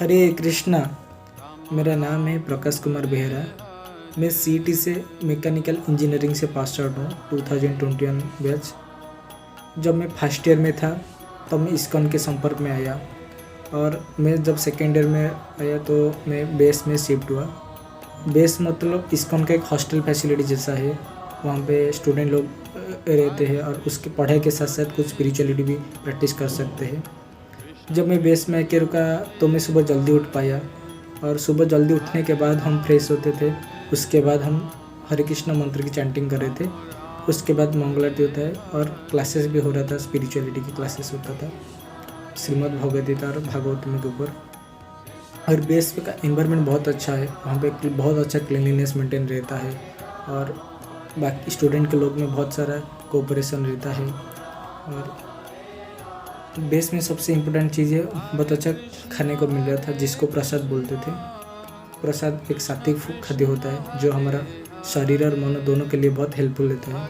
हरे कृष्णा। मेरा नाम है प्रकाश कुमार बेहरा। मैं सीईटी से मैकेनिकल इंजीनियरिंग से पास आउट हूँ 2021 बैच। जब मैं फर्स्ट ईयर में था तब मैं इस्कॉन के संपर्क में आया और मैं जब सेकेंड ईयर में आया तो मैं बेस में शिफ्ट हुआ। बेस मतलब इस्कॉन का एक हॉस्टल फैसिलिटी जैसा है। वहाँ पे स्टूडेंट लोग रहते हैं और उसके पढ़ाई के साथ साथ कुछ स्पिरिचुअलिटी भी प्रैक्टिस कर सकते हैं। जब मैं बेस में आके रुका तो मैं सुबह जल्दी उठ पाया और सुबह जल्दी उठने के बाद हम फ्रेश होते थे। उसके बाद हम हरे कृष्ण मंत्र की चैंटिंग कर रहे थे। उसके बाद मंगल आरती होता है और क्लासेस भी हो रहा था, स्पिरिचुअलिटी की क्लासेस होता था, श्रीमद् भगवद गीता और भागवतम के ऊपर। और बेस का एनवायरनमेंट बहुत अच्छा है। वहाँ पे बहुत अच्छा क्लीनलीनेस मेंटेन रहता है और बाकी स्टूडेंट के लोग में बहुत सारा कोऑपरेशन रहता है। और बेस में सबसे इम्पोर्टेंट चीज़ है बहुत अच्छा खाने को मिल रहा था, जिसको प्रसाद बोलते थे। प्रसाद एक सात्विक खाद्य होता है जो हमारा शरीर और मन दोनों के लिए बहुत हेल्पफुल रहता है।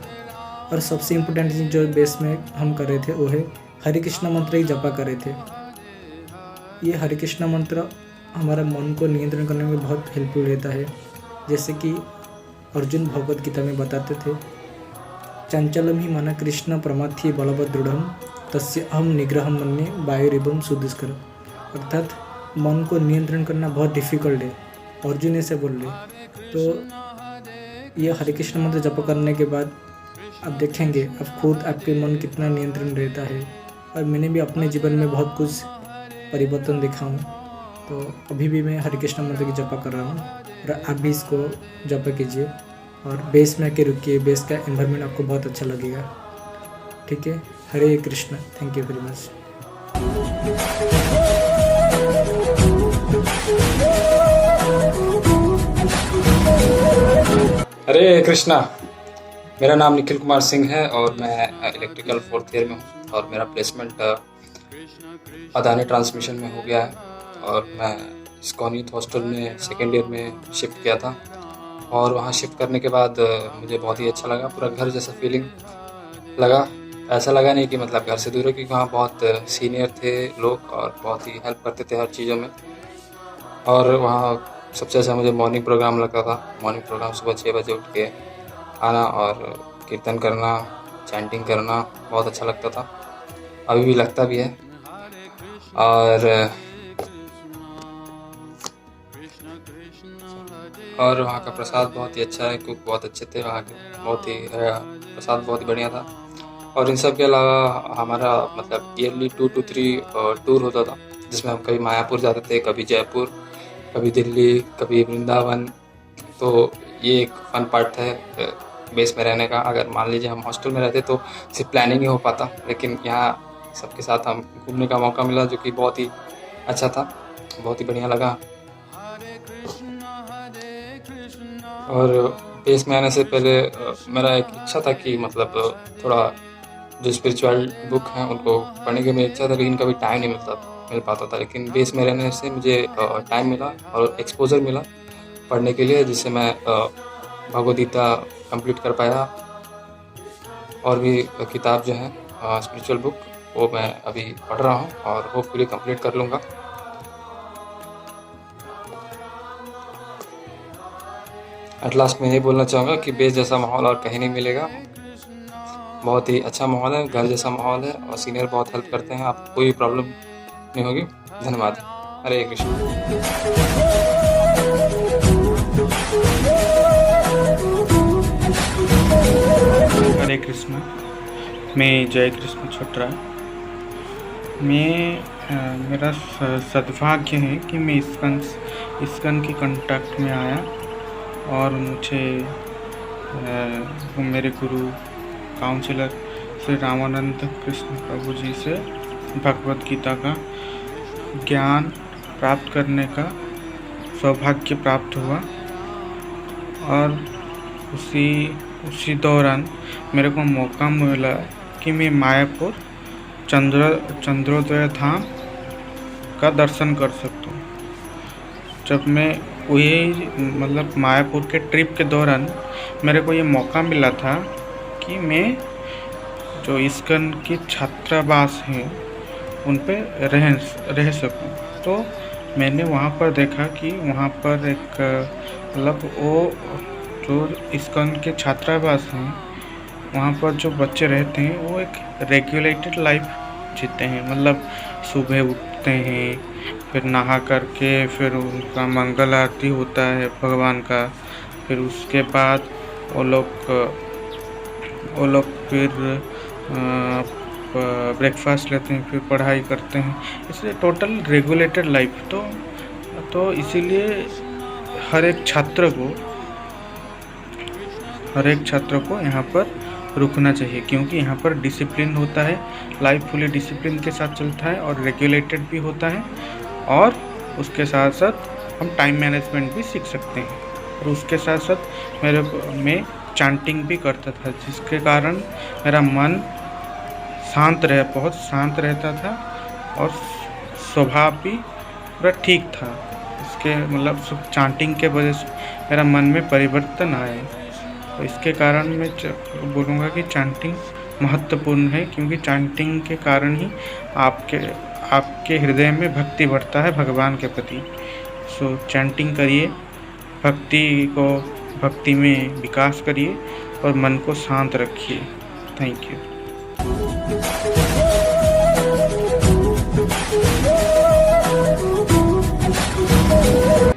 और सबसे इम्पोर्टेंट चीज़ जो बेस में हम कर रहे थे वो है हरे कृष्ण मंत्र ही जपा कर रहे थे। ये हरे कृष्ण मंत्र हमारा मन को नियंत्रण करने में बहुत हेल्पफुल रहता है। जैसे कि अर्जुन भगवद गीता में बताते थे, चंचलम ही मन कृष्ण प्रमाथि बलवद दृढ़ तस्य अहम निग्रह मन्ये वायुरिवम सुदुष्कर। अर्थात मन को नियंत्रण करना बहुत डिफ़िकल्ट है, अर्जुन ऐसे बोल रहे। तो ये हरे कृष्ण मंत्र जप करने के बाद आप देखेंगे आप खुद आपके मन कितना नियंत्रण रहता है। और मैंने भी अपने जीवन में बहुत कुछ परिवर्तन देखा हूँ। तो अभी भी मैं हरे कृष्ण मंत्र की जपा कर रहा हूँ और आप भी इसको जपा कीजिए और बेस में आके रुकिए। बेस का एनवायरनमेंट आपको बहुत अच्छा लगेगा। ठीक है, Hare Krishna. Thank you very much. Hare Krishna. मेरा नाम निखिल कुमार सिंह है और मैं इलेक्ट्रिकल 4th ईयर में हूँ और मेरा प्लेसमेंट अदानी ट्रांसमिशन में हो गया है। और मैं इस्कॉन यूथ हॉस्टल में सेकेंड ईयर में शिफ्ट किया था और वहाँ शिफ्ट करने के बाद मुझे बहुत ही अच्छा लगा। पूरा घर जैसा फीलिंग लगा। ऐसा लगा नहीं कि मतलब घर से दूर है, क्योंकि वहाँ बहुत सीनियर थे लोग और बहुत ही हेल्प करते थे हर चीज़ों में। और वहाँ सबसे अच्छा मुझे मॉर्निंग प्रोग्राम लगता था। मॉर्निंग प्रोग्राम सुबह 6 बजे उठ के आना और कीर्तन करना, चैंटिंग करना बहुत अच्छा लगता था। अभी भी लगता भी है। और वहाँ का प्रसाद बहुत ही अच्छा है, कुक बहुत अच्छे थे वहाँ के, बहुत ही प्रसाद बहुत ही बढ़िया था। और इन सब के अलावा हमारा मतलब ईयरली 2 to 3 टूर होता था, जिसमें हम कभी मायापुर जाते थे, कभी जयपुर, कभी दिल्ली, कभी वृंदावन। तो ये एक फ़न पार्ट है बेस में रहने का। अगर मान लीजिए हम हॉस्टल में रहते तो सिर्फ प्लानिंग ही हो पाता, लेकिन यहाँ सबके साथ हम घूमने का मौका मिला, जो कि बहुत ही अच्छा था, बहुत ही बढ़िया लगा। और बेस में आने से पहले मेरा एक इच्छा था कि मतलब थोड़ा जो स्पिरिचुअल बुक हैं उनको पढ़ने की मेरी इच्छा था, लेकिन कभी टाइम नहीं मिल पाता था। लेकिन बेस में रहने से मुझे टाइम मिला और एक्सपोजर मिला पढ़ने के लिए, जिससे मैं भगवद गीता कंप्लीट कर पाया। और भी किताब जो है स्पिरिचुअल बुक, वो मैं अभी पढ़ रहा हूँ और होपफुली कंप्लीट कर लूँगा। एट लास्ट मैं ये बोलना चाहूँगा कि बेस जैसा माहौल और कहीं नहीं मिलेगा। बहुत ही अच्छा माहौल है, घर जैसा माहौल है और सीनियर बहुत हेल्प करते हैं। आपको कोई प्रॉब्लम नहीं होगी। धन्यवाद। हरे कृष्ण। हरे कृष्ण। मैं जय कृष्ण छोटरा। मेरा सद्भाग्य है कि मैं इस्कॉन के कांटेक्ट में आया और मुझे मेरे गुरु काउंसलर श्री रामानंद कृष्ण प्रभु जी से भगवद गीता का ज्ञान प्राप्त करने का सौभाग्य प्राप्त हुआ। और उसी दौरान मेरे को मौका मिला कि मैं मायापुर चंद्रोदय धाम का दर्शन कर सकता हूँ। जब मैं वही मतलब मायापुर के ट्रिप के दौरान मेरे को ये मौका मिला था कि मैं जो इस्कॉन के छात्रावास हैं उन पे रह सकूं। तो मैंने वहाँ पर देखा कि वहाँ पर एक मतलब वो जो इस्कॉन के छात्रावास हैं, वहाँ पर जो बच्चे रहते हैं वो एक रेगुलेटेड लाइफ जीते हैं। मतलब सुबह उठते हैं, फिर नहा करके फिर उनका मंगल आरती होता है भगवान का, फिर उसके बाद वो लोग फिर ब्रेकफास्ट लेते हैं, फिर पढ़ाई करते हैं। इसलिए टोटल रेगुलेटेड लाइफ। तो इसीलिए हर एक छात्र को यहाँ पर रुकना चाहिए, क्योंकि यहाँ पर डिसिप्लिन होता है, लाइफ फुली डिसिप्लिन के साथ चलता है और रेगुलेटेड भी होता है, और उसके साथ साथ हम टाइम मैनेजमेंट भी सीख सकते हैं। और उसके साथ साथ मैं चांटिंग भी करता था, जिसके कारण मेरा मन बहुत शांत रहता था और स्वभाव भी पूरा ठीक था। इसके मतलब चांटिंग के वजह से मेरा मन में परिवर्तन आया। तो इसके कारण मैं बोलूँगा कि चांटिंग महत्वपूर्ण है, क्योंकि चांटिंग के कारण ही आपके हृदय में भक्ति बढ़ता है भगवान के प्रति। सो चैंटिंग करिए, भक्ति में विकास करिए और मन को शांत रखिए। Thank you.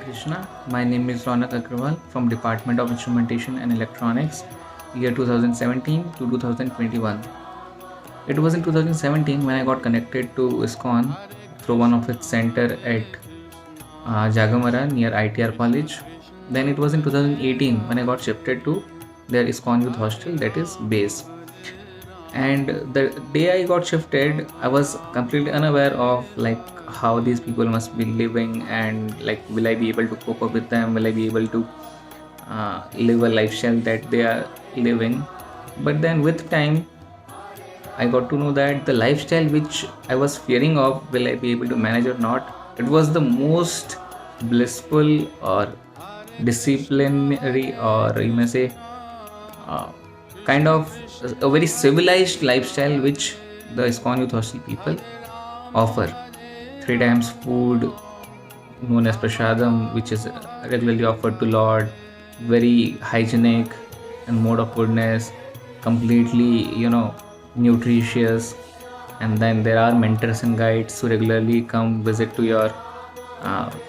Krishna. My name is Ronak Agrawal from Department of Instrumentation and Electronics, year 2017 to 2021. It was in 2017 when I got connected to ISKCON through one of its center at Jagamara near ITR College. Then it was in 2018 when I got shifted to their ISKCON Youth Hostel, that is base. And the day I got shifted, I was completely unaware of like how these people must be living, and like will I be able to cope up with them, will I be able to live a lifestyle that they are living. But then with time I got to know that the lifestyle which I was fearing of, will I be able to manage or not, it was the most blissful or disciplinary, or you may say kind of a very civilized lifestyle which the ISKCON Youth Hostel people offer. 3 times food known as prasadam, which is regularly offered to Lord, very hygienic and mode of goodness, completely nutritious. And then there are mentors and guides who regularly come visit to your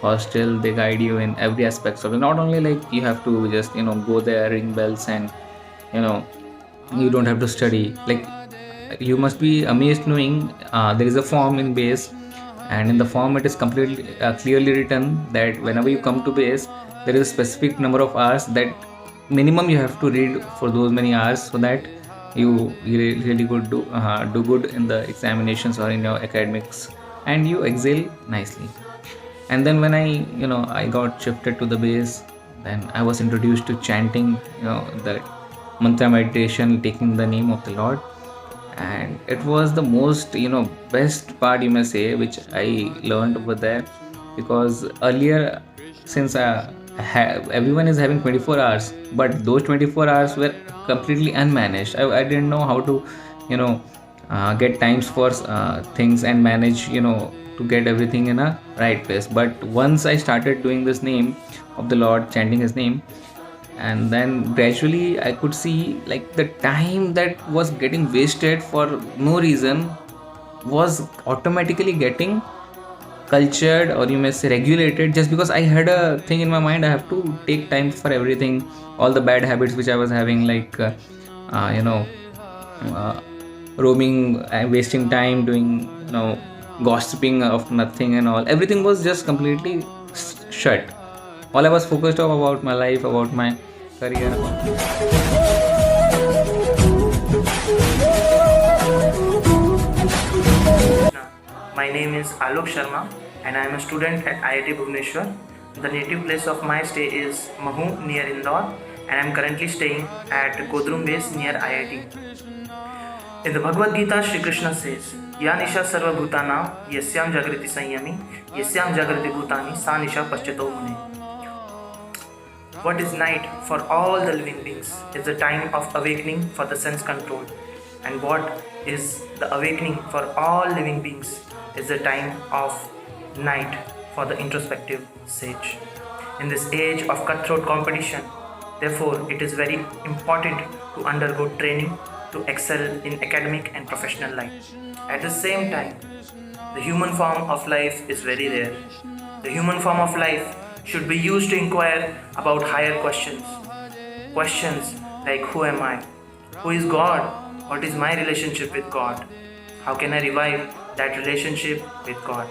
hostel. They guide you in every aspect of it. Not only like you have to just go there, ring bells, and you don't have to study. Like you must be amazed knowing there is a form in base, and in the form it is completely clearly written that whenever you come to base, there is a specific number of hours that minimum you have to read for those many hours, so that you really good do good in the examinations or in your academics, and you excel nicely. And then when I got shifted to the base, then I was introduced to chanting the mantra meditation, taking the name of the Lord. And it was the most best part, you may say, which I learned over there. Because earlier, since everyone is having 24 hours, but those 24 hours were completely unmanaged. I didn't know how to get times for things and manage to get everything in a right place. But once I started doing this name of the Lord, chanting his name, and then gradually I could see like the time that was getting wasted for no reason was automatically getting cultured, or you may say regulated, just because I had a thing in my mind. I have to take time for everything, all the bad habits which I was having, like roaming and wasting time doing gossiping of nothing and all. Everything was just completely shut. All I was focused on about my life, about my career. My name is Alok Sharma and I am a student at IIT Bhubaneswar. The native place of my stay is Mahu near Indore, and I am currently staying at Kodrum base near IIT. In the Bhagavad Gita, Shri Krishna says, Ya Nisha Sarva Bhutana Yasyam Jagriti Sanyami Yasyam Jagriti Bhutani Sa Nisha Paschyato Mune. What is night for all the living beings is the time of awakening for the sense control, and what is the awakening for all living beings is the time of night for the introspective sage. In this age of cutthroat competition, therefore, it is very important to undergo training to excel in academic and professional life. At the same time, the human form of life is very rare. The human form of life should be used to inquire about higher questions. Questions like who am I? Who is God? What is my relationship with God? How can I revive that relationship with God?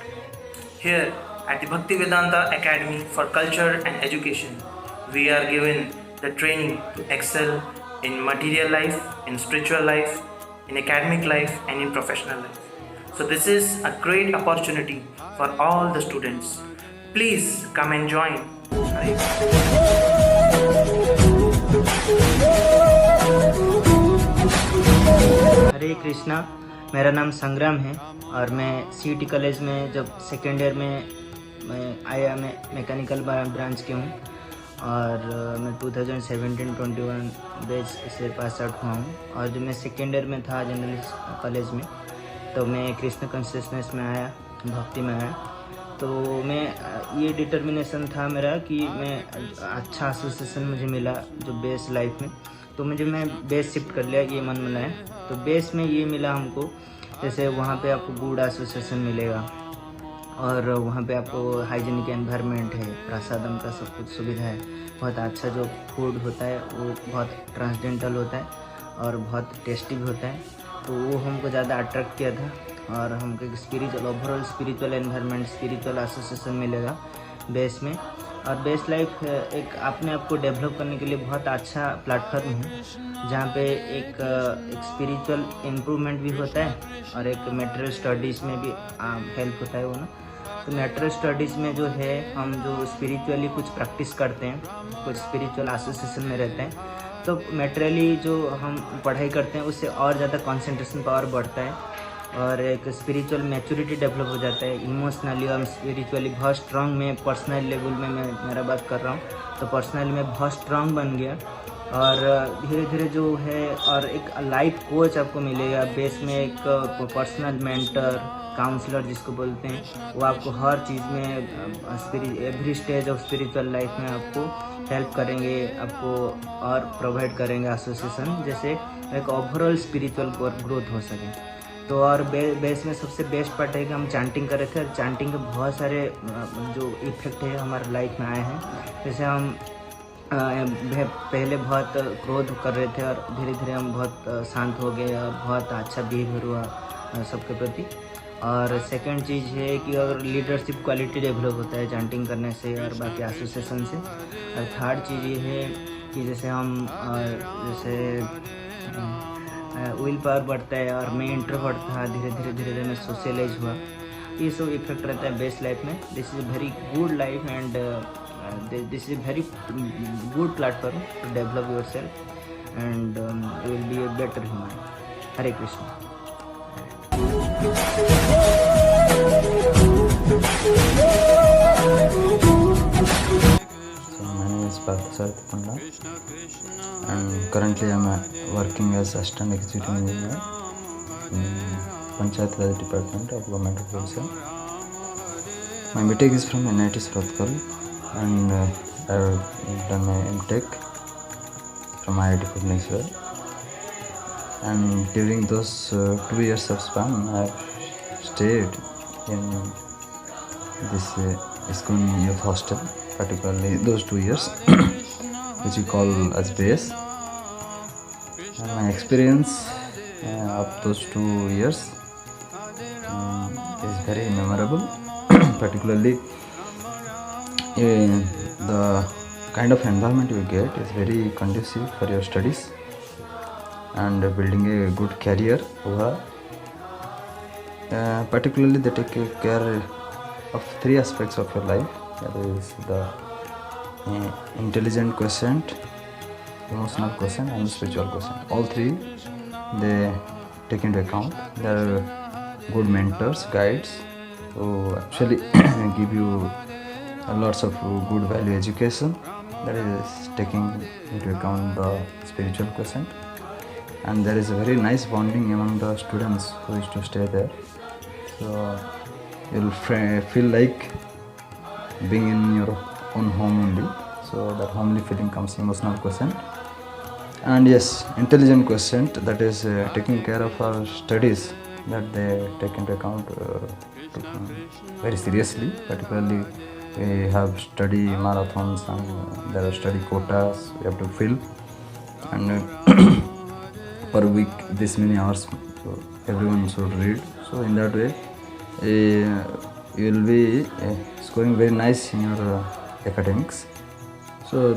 Here at the Bhaktivedanta Academy for Culture and Education, we are given the training to excel in material life, in spiritual life, in academic life, and in professional life. So, this is a great opportunity for all the students. Please come and join. Hare हरे कृष्णा। मेरा नाम संग्राम है और मैं सीटी college में जब second year में मैं आया, मैं मैकेनिकल ब्रांच के हूँ और मैं 2017-21 बैच से पास आउट हुआ हूँ। और जब मैं सेकेंड ईयर में था जनरल कॉलेज में, तो मैं कृष्ण कॉन्शियसनेस में आया, भक्ति में आया। तो मैं ये डिटर्मिनेशन था मेरा कि मैं अच्छा एसोसिएशन मुझे मिला जो बेस लाइफ में, तो मैं बेस शिफ्ट कर लिया, ये मन बनाया। तो बेस में ये मिला हमको, जैसे वहाँ पे आपको गुड एसोसिएशन मिलेगा और वहाँ पे आपको हाइजीनिक एनवायरनमेंट है, प्रसादम का सब कुछ सुविधा है, बहुत अच्छा जो फूड होता है वो बहुत ट्रांसडेंटल होता है और बहुत टेस्टी भी होता है। तो वो हमको ज़्यादा अट्रैक्ट किया था और हमको एक spiritual, overall spiritual environment, spiritual association मिलेगा बेस में। और बेस लाइफ एक अपने आप को डेवलप करने के लिए बहुत अच्छा प्लेटफॉर्म है, जहाँ पे एक स्पिरिचुअल इम्प्रूवमेंट भी होता है और एक मटेरियल स्टडीज़ में भी हेल्प होता है वो ना। तो मटेरियल स्टडीज़ में जो है हम जो स्पिरिचुअली कुछ प्रैक्टिस करते हैं, कुछ स्पिरिचुअल एसोसिएशन में रहते हैं, तो मटेरियली जो हम पढ़ाई करते हैं उससे और ज़्यादा कंसंट्रेशन पावर बढ़ता है और एक स्पिरिचुअल मैच्योरिटी डेवलप हो जाता है। इमोशनली और स्पिरिचुअली बहुत स्ट्रांग, में पर्सनल लेवल में मैं मेरा बात कर रहा हूँ, तो पर्सनली मैं बहुत स्ट्रांग बन गया और धीरे धीरे जो है, और एक लाइफ कोच आपको मिलेगा बेस में, एक पर्सनल मेंटर, काउंसलर जिसको बोलते हैं, वो आपको हर चीज़ में every stage of spiritual life में आपको हेल्प करेंगे, आपको और प्रोवाइड करेंगे एसोसिएशन, जैसे एक ओवरऑल स्पिरिचुअल ग्रोथ हो सके। तो और बेस में सबसे बेस्ट पार्ट है कि हम चैंटिंग कर रहे थे और चैंटिंग के बहुत सारे जो इफेक्ट है हमारे लाइफ में आए हैं। जैसे हम पहले बहुत क्रोध कर रहे थे और धीरे धीरे हम बहुत शांत हो गए और बहुत अच्छा बिहेवियर हुआ सबके प्रति। और सेकंड चीज़ है कि अगर लीडरशिप क्वालिटी डेवलप होता है चैंटिंग करने से और बाकी एसोसिएशन से। और थर्ड चीज़ ये है कि जैसे हम विल पावर बढ़ता है और मैं इंट्रोवर्ट था, धीरे धीरे मैं सोशलाइज हुआ। ये सब इफेक्ट रहता है बेस लाइफ में। This is very good life and this is very good platform to develop your self and you will be a better human. Hare Krishna. My name is Parthasarathi Panda and currently I am working as Assistant Executive Engineer in Panchayat Raj Department of Government of Odisha. My BTech is from NIT Surat and I have done my MTech from IIT Bhubaneswar. And during those 2 years of span, I have stayed in this ISKCON Youth Hostel, particularly those 2 years, which we call as base. And my experience of those 2 years is very memorable, particularly the kind of environment you get is very conducive for your studies and building a good career over. Particularly they take care of 3 aspects of your life, that is the intelligent quotient, emotional quotient and spiritual quotient. All 3 they take into account. There are good mentors, guides who actually give you lots of good value education, that is taking into account the spiritual quotient. And there is a very nice bonding among the students who used to stay there, so you'll feel like being in your own home only. So that homely feeling comes, emotional quotient. And yes, intelligent quotient, that is taking care of our studies, that they take into account very seriously. Particularly, we have study marathons and there are study quotas we have to fill, and per week this many hours, so everyone should read. So in that way, you will be scoring very nice in your academics. So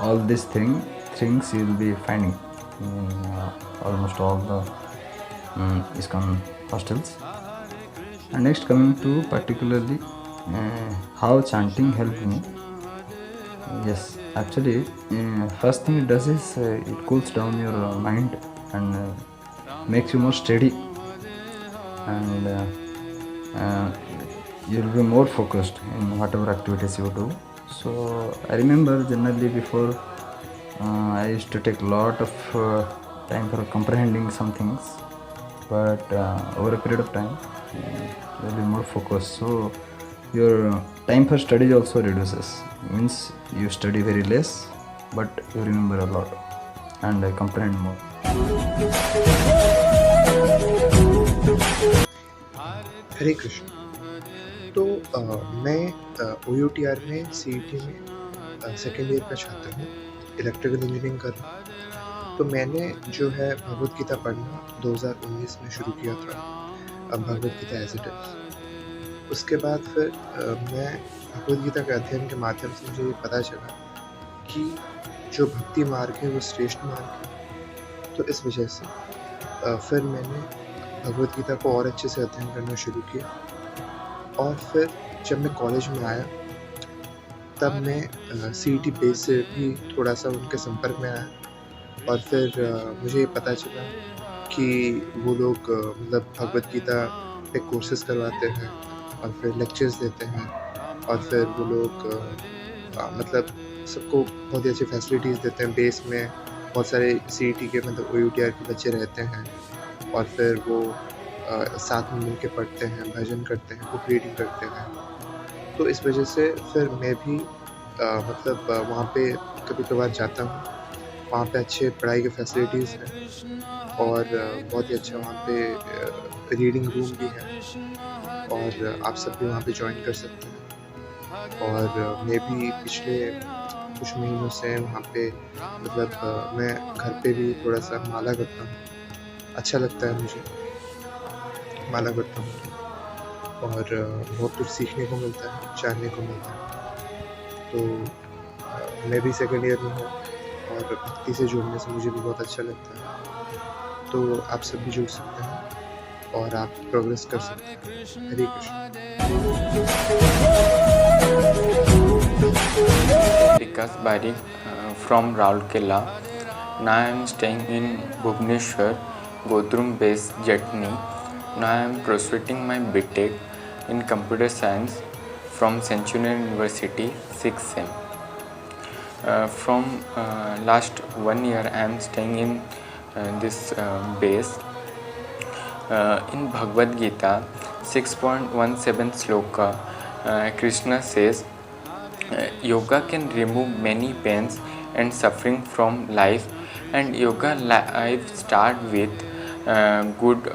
all these things you will be finding in almost all the ISKCON hostels. And next, coming to particularly how chanting helped me. Yes, actually, first thing it does is it cools down your mind and makes you more steady, and you'll be more focused in whatever activities you do. So I remember generally before I used to take a lot of time for comprehending some things, but over a period of time you'll be more focused. So your time for study also reduces. Means you study very less, but you remember a lot and comprehend more. हरे कृष्ण। तो मैं OUTR में CET में second year का छात्र हूँ, electrical engineering कर रहा हूँ। तो मैंने जो है भगवद गीता पढ़ना 2019 में शुरू किया था, Bhagavad Gita as it is. उसके बाद फिर मैं भगवद गीता के अध्ययन के माध्यम से मुझे ये पता चला कि जो भक्ति मार्ग है वो श्रेष्ठ मार्ग है। तो इस वजह से फिर मैंने भगवद गीता को और अच्छे से अध्ययन करना शुरू किया, और फिर जब मैं कॉलेज में आया तब मैं CET बेस से भी थोड़ा सा उनके संपर्क में आया, और फिर मुझे ये पता चला कि वो लोग मतलब भगवद गीता पे कोर्सेज करवाते हैं और फिर लेक्चर्स देते हैं, और फिर वो लोग मतलब सबको बहुत ही अच्छी फैसिलिटीज़ देते हैं। बेस में बहुत सारे CET के मतलब OUTR के बच्चे रहते हैं, और फिर वो साथ में मिलके पढ़ते हैं, भजन करते हैं, बुक रीडिंग करते हैं। तो इस वजह से फिर मैं भी मतलब वहाँ पे कभी कभार जाता हूँ। वहाँ पे अच्छे पढ़ाई के फैसिलिटीज़ हैं, और बहुत ही अच्छा वहाँ पे रीडिंग रूम भी है, और आप सब भी वहाँ पे ज्वाइन कर सकते हैं। और मैं भी पिछले कुछ महीनों से वहाँ पे मतलब मैं घर पे भी थोड़ा सा माला करता हूँ। अच्छा लगता है मुझे, माला करता हूँ, और बहुत कुछ सीखने को मिलता है, जानने को मिलता है। तो मैं भी सेकेंड ईयर में हूँ, और भक्ति से जुड़ने से मुझे भी बहुत अच्छा लगता है। तो आप सब भी जुड़ सकते हैं और आप प्रोग्रेस कर सकते हैं। हरे Krishna. Vikas Barik from Rourkela. Now I am staying in Bhubaneswar, Godrum based Jatni. Now I am pursuing my BTech in Computer Science from Centurion University, 6th sem. From last 1 year I am staying in this base. In Bhagavad Gita 6.17 sloka, Krishna says, yoga can remove many pains and suffering from life, and yoga life start with good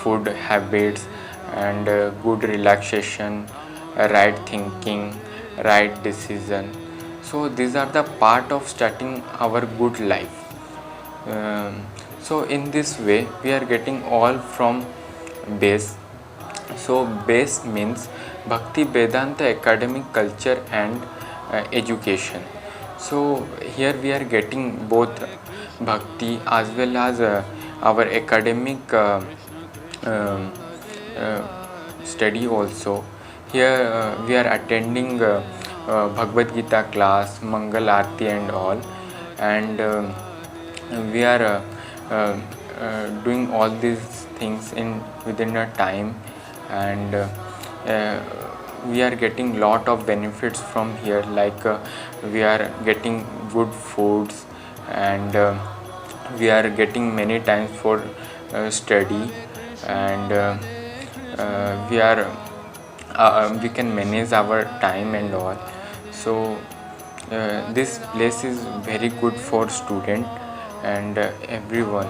food habits and good relaxation, right thinking, right decision. So these are the part of starting our good life. So in this way we are getting all from base. So base means Bhakti Vedanta academic culture and education. So here we are getting both bhakti as well as our academic study also. Here we are attending Bhagavad Gita class, Mangal Aarti and all, and we are doing all these things within a time, and we are getting lot of benefits from here, like we are getting good foods, and we are getting many times for study, and we are we can manage our time and all. So this place is very good for student and everyone.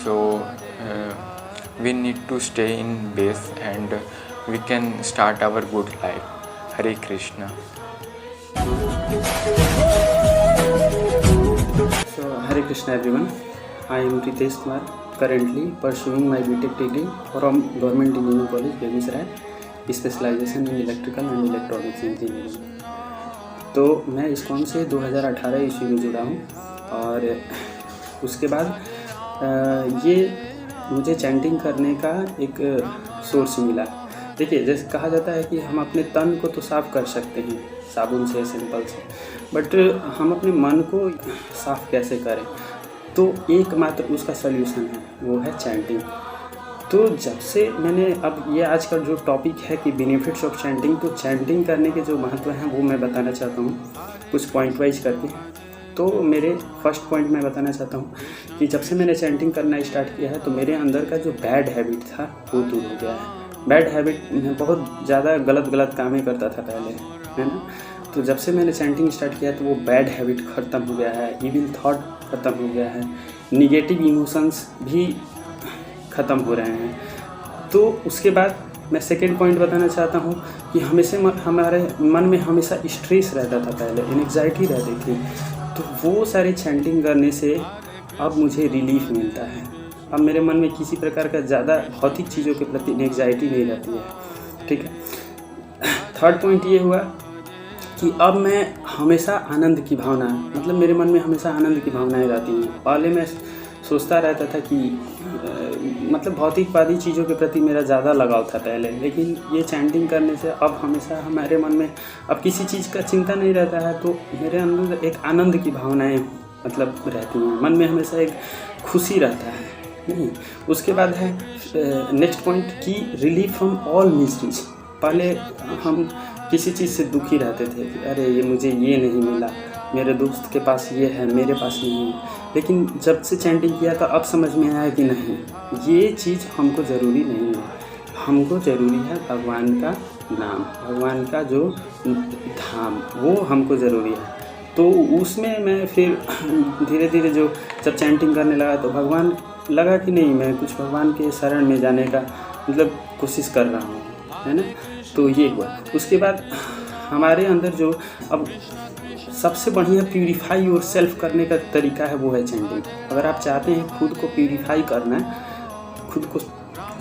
So we need to stay in base and we can start our good life. Hare Krishna. So Hare Krishna everyone. I am Ritesh Kumar, currently pursuing my BTech degree from Government Engineering College, Begusarai, specialization in electrical and electronics engineering. तो मैं ISKCON से 2018 ईस्वी में जुड़ा हूँ और उसके बाद ये मुझे चैंटिंग करने का एक सोर्स मिला। देखिए, जैसे कहा जाता है कि हम अपने तन को तो साफ़ कर सकते हैं साबुन से, सिंपल से, बट हम अपने मन को साफ़ कैसे करें? तो एकमात्र उसका सल्यूशन है, वो है चैंटिंग। तो जब से मैंने, अब ये आज का जो टॉपिक है कि बेनिफिट्स ऑफ चैंटिंग, तो चैंटिंग करने के जो महत्व हैं वो मैं बताना चाहता हूँ कुछ पॉइंट वाइज करके। तो मेरे फर्स्ट पॉइंट मैं बताना चाहता हूँ कि जब से मैंने चैंटिंग करना स्टार्ट किया है तो मेरे अंदर का जो बैड हैबिट था वो दूर हो गया है। बैड हैबिट, मैं बहुत ज़्यादा गलत कामें करता था पहले, है ना। तो जब से मैंने चैंटिंग स्टार्ट किया तो वो बैड हैबिट ख़त्म हो गया है, इविल थॉट ख़त्म हो गया है, निगेटिव इमोशंस भी ख़त्म हो रहे हैं। तो उसके बाद मैं सेकेंड पॉइंट बताना चाहता हूँ कि हमेशा हमारे मन में हमेशा स्ट्रेस रहता था, पहले एंग्जाइटी रहती थी, तो वो सारे चैंटिंग करने से अब मुझे रिलीफ मिलता है। अब मेरे मन में किसी प्रकार का ज़्यादा भौतिक चीज़ों के प्रति एंग्जाइटी नहीं रहती है, ठीक है। थर्ड पॉइंट ये हुआ कि अब मैं हमेशा आनंद की भावना, मतलब मेरे मन में हमेशा आनंद की भावनाएं रहती हैं। पहले मैं सोचता रहता था कि मतलब भौतिकवादी चीज़ों के प्रति मेरा ज़्यादा लगाव था पहले, लेकिन ये चैंटिंग करने से अब हमेशा हमारे मन में अब किसी चीज़ का चिंता नहीं रहता है, तो मेरे अंदर एक आनंद की भावनाएं मतलब रहती हैं, मन में हमेशा एक खुशी रहता है। नहीं, उसके बाद है नेक्स्ट पॉइंट कि रिलीफ फ्रॉम ऑल मिस्ट्रीज। पहले हम किसी चीज़ से दुखी रहते थे कि अरे ये मुझे ये नहीं मिला, मेरे दोस्त के पास ये है, मेरे पास नहीं है, लेकिन जब से चैंटिंग किया तो अब समझ में आया कि नहीं, ये चीज़ हमको ज़रूरी नहीं है, हमको ज़रूरी है भगवान का नाम, भगवान का जो धाम, वो हमको ज़रूरी है। तो उसमें मैं फिर धीरे धीरे जो जब चैंटिंग करने लगा तो भगवान लगा कि नहीं, मैं कुछ भगवान के शरण में जाने का मतलब कोशिश कर रहा हूँ, है ना। तो ये हुआ। उसके बाद हमारे अंदर जो अब सबसे बढ़िया प्यूरीफाई और सेल्फ करने का तरीका है वो है चैंटिंग। अगर आप चाहते हैं खुद को प्यूरीफाई करना, खुद को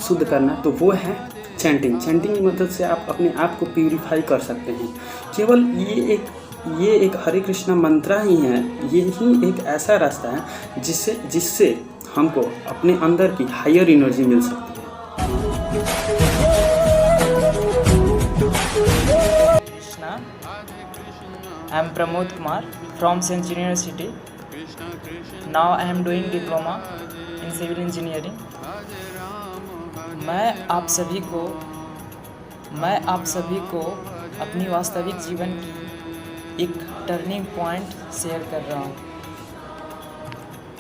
शुद्ध करना, तो वो है चैंटिंग। चैंटिंग की मदद से आप अपने आप को प्यूरीफाई कर सकते हैं। केवल ये एक हरे कृष्णा मंत्र ही है, ये ही एक ऐसा रास्ता है जिससे हमको अपने अंदर की हायर एनर्जी मिल सकती है। I am Pramod Kumar from Central University. Now I am doing diploma in civil engineering. मैं आप सभी को अपनी वास्तविक जीवन की एक टर्निंग पॉइंट शेयर कर रहा हूँ।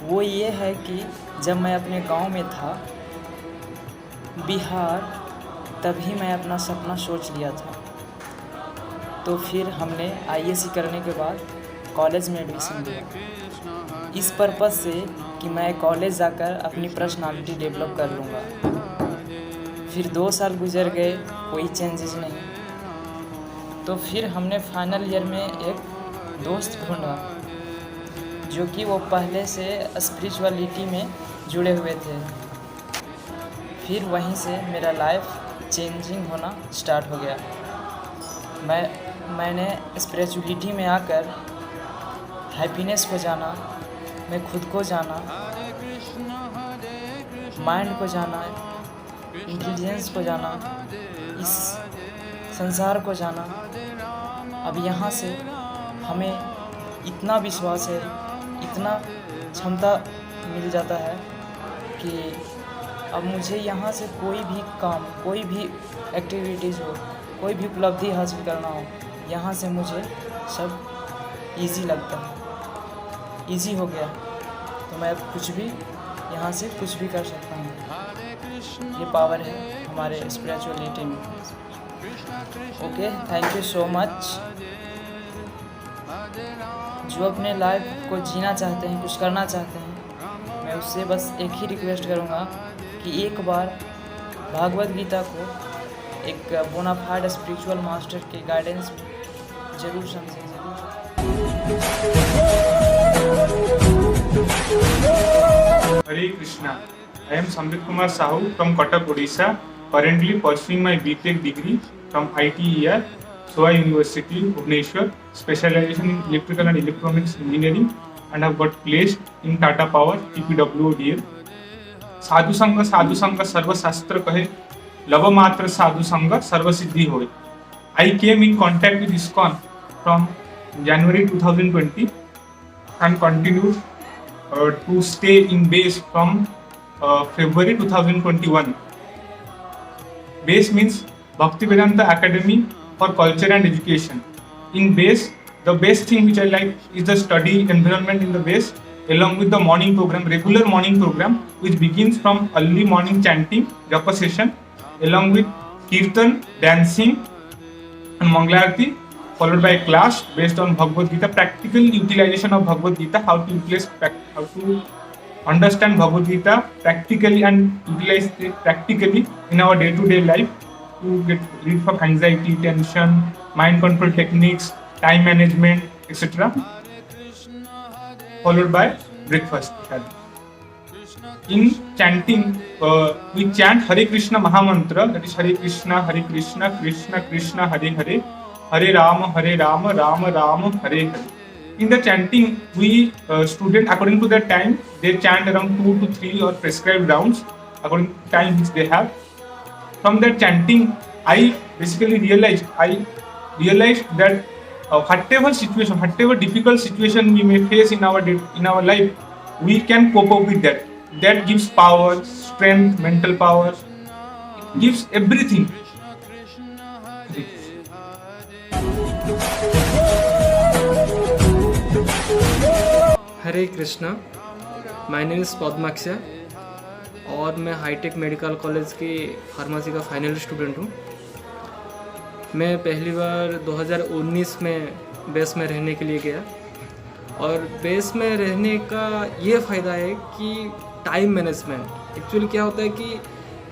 वो ये है कि जब मैं अपने गांव में था, बिहार, तभी मैं अपना सपना सोच लिया था। तो फिर हमने IAC करने के बाद कॉलेज में एडमिशन लिया, इस पर्पज़ से कि मैं कॉलेज जाकर अपनी पर्सनालिटी डेवलप कर लूँगा। फिर 2 साल गुजर गए, कोई चेंजेस नहीं। तो फिर हमने फाइनल ईयर में एक दोस्त ढूंढा जो कि वो पहले से स्पिरिचुअलिटी में जुड़े हुए थे। फिर वहीं से मेरा लाइफ चेंजिंग होना स्टार्ट हो गया। मैंने स्पिरिचुअलिटी में आकर हैप्पीनेस को जाना, मैं खुद को जाना, माइंड को जाना, इंटेलिजेंस को जाना, इस संसार को जाना। अब यहाँ से हमें इतना विश्वास है, इतना क्षमता मिल जाता है कि अब मुझे यहाँ से कोई भी काम, कोई भी एक्टिविटीज़ हो, कोई भी उपलब्धि हासिल करना हो, यहाँ से मुझे सब इजी लगता है, इजी हो गया। तो मैं अब कुछ भी यहाँ से कुछ भी कर सकता हूँ। ये पावर है हमारे स्पिरिचुअलिटी में। Okay, thank you so much. जो अपने लाइफ को जीना चाहते हैं, कुछ करना चाहते हैं, मैं उससे बस एक ही रिक्वेस्ट करूँगा कि एक बार भागवत गीता को एक बोनाफाइड स्पिरिचुअल मास्टर के गाइडेंस में जरूर समझें। Hare Krishna. I am Samrit Kumar Sahu from Cuttack, Odisha. Currently pursuing my BTech degree from ITER, SOA University, Bhubaneswar. Specialization in electrical and electronics engineering, and have got placed in Tata Power TPWODL. साधु संग सर्व शास्त्र कहे, love मात्र साधु संग सर्व सिद्धि होए. I came in contact with ISKCON from January 2020 and continued to stay in base from February 2021. Base means Bhaktivedanta Academy for Culture and Education. In base, the best thing which I like is the study environment in the base, along with the morning program, regular morning program, which begins from early morning chanting, japa session, along with kirtan, dancing, and Mangalarti, followed by a class based on Bhagavad Gita, practical utilization of Bhagavad Gita, how to understand Bhagavad Gita practically and utilize it practically in our day-to-day life, to get rid of anxiety, tension, mind control techniques, time management, etc. Followed by breakfast. In chanting, we chant Hare Krishna Mahamantra, that is Hare Krishna, Krishna Krishna, Hare Hare, Hare Rama, Rama Rama, Hare Hare. In the chanting, we students, according to their time, they chant around 2 to 3 or prescribed rounds according to time which they have. From that chanting, I basically realized that whatever situation, whatever difficult situation we may face in our life, we can cope up with that. That gives power, strength, mental power. It gives everything. Hare Krishna, my name is Padmaksha और मैं hitech medical college की pharmacy का final student हूँ। मैं पहली बार 2019 में base में रहने के लिए गया और बेस में रहने का ये फ़ायदा है कि टाइम मैनेजमेंट। एक्चुअली क्या होता है कि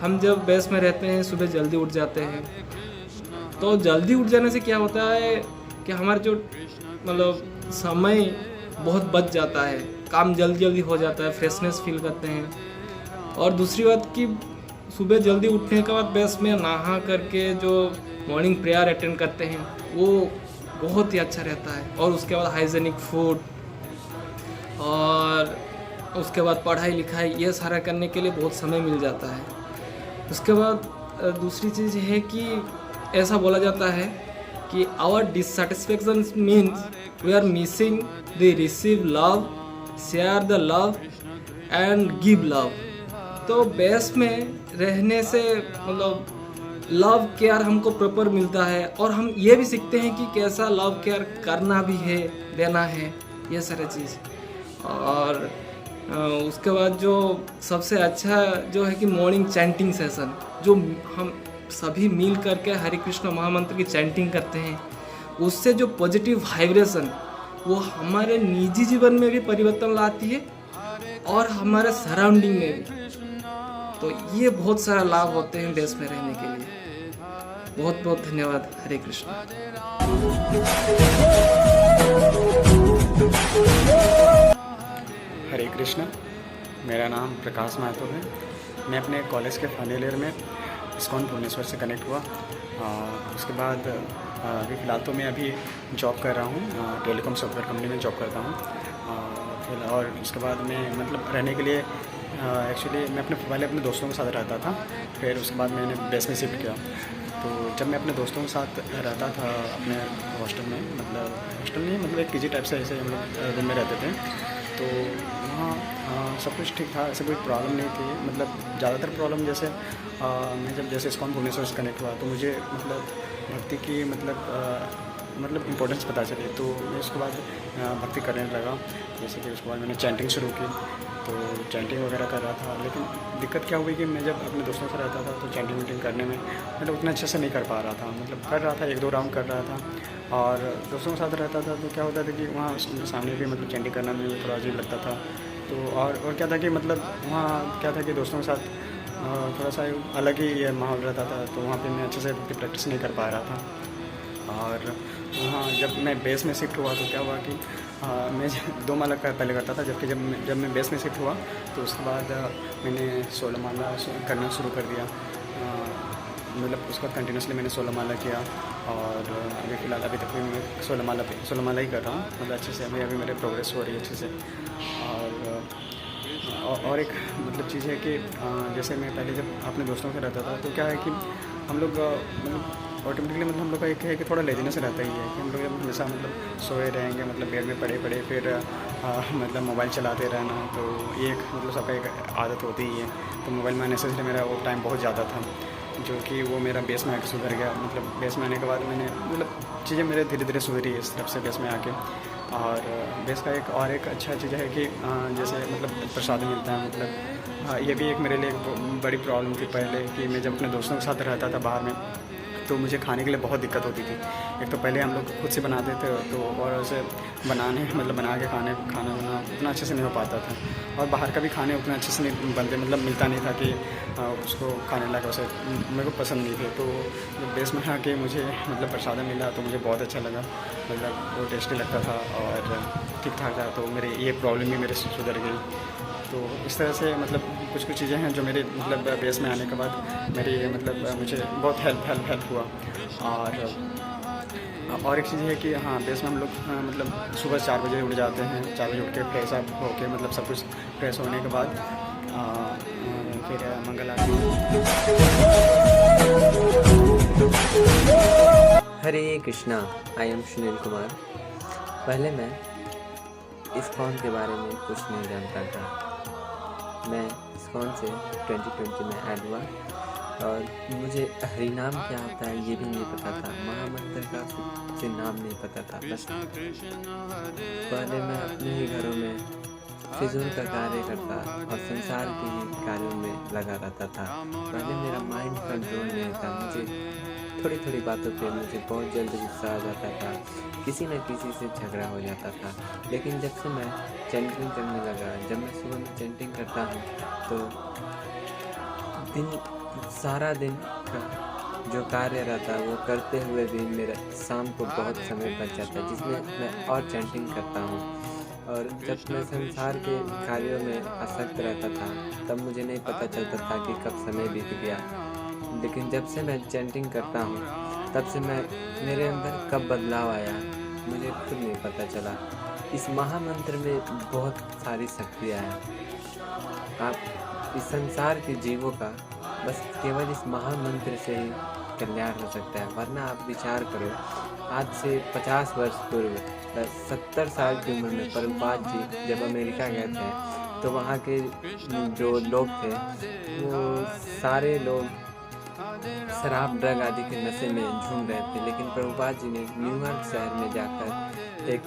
हम जब बेस में रहते हैं, सुबह जल्दी उठ जाते हैं, तो जल्दी उठ जाने से क्या होता है कि हमारा जो मतलब समय बहुत बच जाता है, काम जल्दी हो जाता है, फ्रेशनेस फील करते हैं। और दूसरी बात कि सुबह जल्दी उठने के बाद बेस में नहा करके जो मॉर्निंग प्रेयर अटेंड करते हैं वो बहुत ही अच्छा रहता है। और उसके बाद हाइजेनिक फूड और उसके बाद पढ़ाई लिखाई ये सारा करने के लिए बहुत समय मिल जाता है। उसके बाद दूसरी चीज़ है कि ऐसा बोला जाता है कि our dissatisfaction means we are missing the receive love, share the love and give love. तो बेस में रहने से मतलब लव केयर हमको प्रॉपर मिलता है और हम ये भी सीखते हैं कि कैसा लव केयर करना भी है, देना है, ये सारी चीज़। और उसके बाद जो सबसे अच्छा जो है कि मॉर्निंग चैंटिंग सेशन, जो हम सभी मिल करके हरे कृष्ण महामंत्र की चैंटिंग करते हैं, उससे जो पॉजिटिव वाइब्रेशन वो हमारे निजी जीवन में भी परिवर्तन लाती है और हमारे सराउंडिंग में भी। तो ये बहुत सारा लाभ होते हैं बेस में रहने के लिए। बहुत बहुत धन्यवाद। हरे कृष्ण। हरे कृष्ण, मेरा नाम प्रकाश महतो है। मैं अपने कॉलेज के फाइनल ईयर में इस्कॉन भुवनेश्वर से कनेक्ट हुआ। उसके बाद अभी फ़िलहाल तो मैं अभी जॉब कर रहा हूँ, टेलीकॉम सॉफ्टवेयर कंपनी में जॉब करता हूँ। और उसके बाद मैं मतलब रहने के लिए एक्चुअली मैं पहले अपने दोस्तों के साथ रहता था, फिर उसके बाद मैंने बेस में शिफ्ट किया। तो जब मैं अपने दोस्तों के साथ रहता था अपने हॉस्टल में, मतलब हॉस्टल नहीं मतलब एक पीजी टाइप से ऐसे हम लोग रूम में रहते थे, तो वहाँ सब कुछ ठीक था, ऐसे कोई प्रॉब्लम नहीं थी। मतलब ज़्यादातर प्रॉब्लम जैसे मैं जैसे इस्कॉन भुवनेश्वर से कनेक्ट हुआ तो मुझे मतलब भक्ति की मतलब इम्पोर्टेंस पता चली। तो मैं उसके बाद भक्ति करने लगा। जैसे कि उसके बाद मैंने चैंटिंग शुरू की, तो चैंटिंग वगैरह कर रहा था, लेकिन दिक्कत क्या हुई कि मैं जब अपने दोस्तों से रहता था तो चैंटिंग वैंटिंग करने में मतलब उतना अच्छे से नहीं कर पा रहा था, मतलब कर रहा था 1-2 राउंड कर रहा था। और दोस्तों के साथ रहता था तो क्या होता था कि वहाँ सामने भी मतलब चैंटिंग करना मुझे थोड़ा अजीब लगता था। तो और क्या था कि मतलब वहाँ क्या था कि दोस्तों के साथ थोड़ा सा अलग ही ये माहौल रहता था, तो वहाँ पे मैं अच्छे से प्रैक्टिस नहीं कर पा रहा था। और वहाँ जब मैं बेस में शिफ्ट हुआ तो क्या हुआ कि मैं 2 माला का पहले करता था, जबकि जब मैं बेस में शिफ्ट हुआ तो उसके बाद मैंने 16 माला करना शुरू कर दिया। मतलब उसके बाद कंटिन्यूसली मैंने 16 माला किया और अभी फ़िलहाल अभी तक भी मैं 16 माला ही कर रहा हूँ, मतलब अच्छे से अभी मेरे प्रोग्रेस हो रही है अच्छे से। और एक मतलब चीज़ है कि जैसे मैं पहले जब अपने दोस्तों से रहता था तो क्या है कि हम लोग मतलब ऑटोमेटिकली मतलब हम लोग का एक है कि थोड़ा लेजीनेस रहता ही है कि हम लोग जब हमेशा मतलब सोए रहेंगे, मतलब बेड में पड़े फिर मतलब मोबाइल चलाते रहना, तो ये एक मतलब सबका एक आदत होती ही है। तो मोबाइल में आने से मेरा वो टाइम बहुत ज़्यादा था, जो कि वो मेरा बेस में आके सुधर गया। मतलब बेस में आने के बाद मैंने मतलब चीज़ें मेरे धीरे धीरे सुधरी इस तरफ से बेस में आके। और बेस का एक अच्छा चीज़ है कि जैसे मतलब प्रसाद मिलता है, मतलब ये भी एक मेरे लिए एक बड़ी प्रॉब्लम थी पहले कि मैं जब अपने दोस्तों के साथ रहता था बाहर में तो मुझे खाने के लिए बहुत दिक्कत होती थी। एक तो पहले हम लोग खुद से बनाते थे तो और उसे बना के खाना उतना अच्छे से नहीं हो पाता था, और बाहर का भी खाने उतना अच्छे से नहीं बनते, मतलब मिलता नहीं था कि उसको खाने लायक वैसे मेरे को पसंद नहीं थे। तो जब बेस में आके मुझे मतलब प्रसाद मिला तो मुझे बहुत अच्छा लगा, मतलब वो टेस्टी लगता था और ठीक ठाक था, तो मेरे ये प्रॉब्लम भी मेरे सुधर गई। तो इस तरह से मतलब कुछ चीज़ें हैं जो मेरे मतलब बेस में आने के बाद मेरी मतलब मुझे बहुत हेल्प हुआ। और एक चीज़ है कि हाँ, बेस में हम लोग मतलब सुबह 4 बजे उठ जाते हैं, 4 बजे उठ के फ्रेश अप होके मतलब सब कुछ फ्रेश होने के बाद फिर मंगल आरती। हरे कृष्णा, आई एम सुनील कुमार। पहले मैं इस्कॉन के बारे में कुछ नहीं जानता था। मैं इस्कॉन से 2020 में ऐड हुआ और मुझे हरिनाम क्या होता है ये भी नहीं पता था, महामंत्र का से नाम नहीं पता था। बस पहले मैं अपने ही घरों में फिजूल का कार्य करता और संसार के ही कार्यों में लगा रहता था। पहले मेरा माइंड कंट्रोल नहीं था, मुझे थोड़ी बातों पे मुझे बहुत जल्द गुस्सा आ जाता था, किसी न किसी से झगड़ा हो जाता था। लेकिन जब से मैं चैंटिंग करने लगा, जब मैं सुबह में चैंटिंग करता हूँ तो सारा दिन का जो कार्य रहता है वो करते हुए भी मेरा शाम को बहुत समय बच जाता है, जिसमें मैं और चैंटिंग करता हूँ। और जब मैं संसार के कार्यों में आसक्त रहता था तब मुझे नहीं पता चलता था कि कब समय बीत गया। लेकिन जब से मैं चैंटिंग करता हूँ तब से मेरे अंदर कब बदलाव आया मुझे खुद नहीं पता चला। इस महामंत्र में बहुत सारी शक्तियाँ हैं। आप इस संसार के जीवों का बस केवल इस महामंत्र से ही कल्याण हो सकता है। वरना आप विचार करो, आज से 50 वर्ष पूर्व 70 साल की उम्र में प्रभुपाद जी जब अमेरिका गए थे तो वहाँ के जो लोग थे वो सारे लोग शराब ड्रग आदि के नशे में झूम रहे थे। लेकिन प्रभुपाद जी ने न्यूयॉर्क शहर में जाकर एक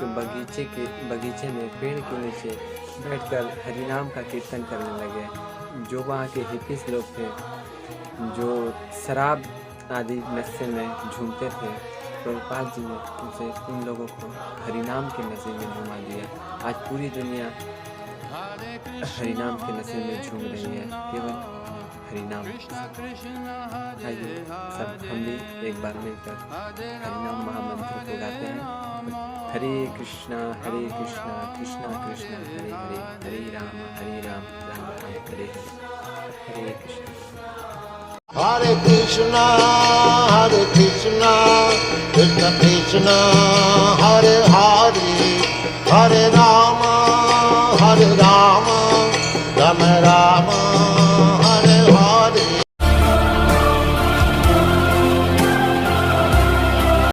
बगीचे में पेड़ के नीचे बैठकर हरिनाम का कीर्तन करने लगे। जो वहाँ के हिप्पीस लोग थे जो शराब आदि नशे में झूमते थे, प्रभुपाद जी ने उन लोगों को हरिनाम के नशे में झूमा दिया। आज पूरी दुनिया हरिनाम के नशे में झूम रही है, केवल हरिनाम। आइए सब हम भी एक बार मिलकर हरिनाम महामंत्र को गाते हैं। हरे कृष्णा कृष्णा कृष्णा हरे हरे, हरे राम राम राम हरे हरे। हरे कृष्णा कृष्णा कृष्ण कृष्ण हरे हरे, हरे राम राम राम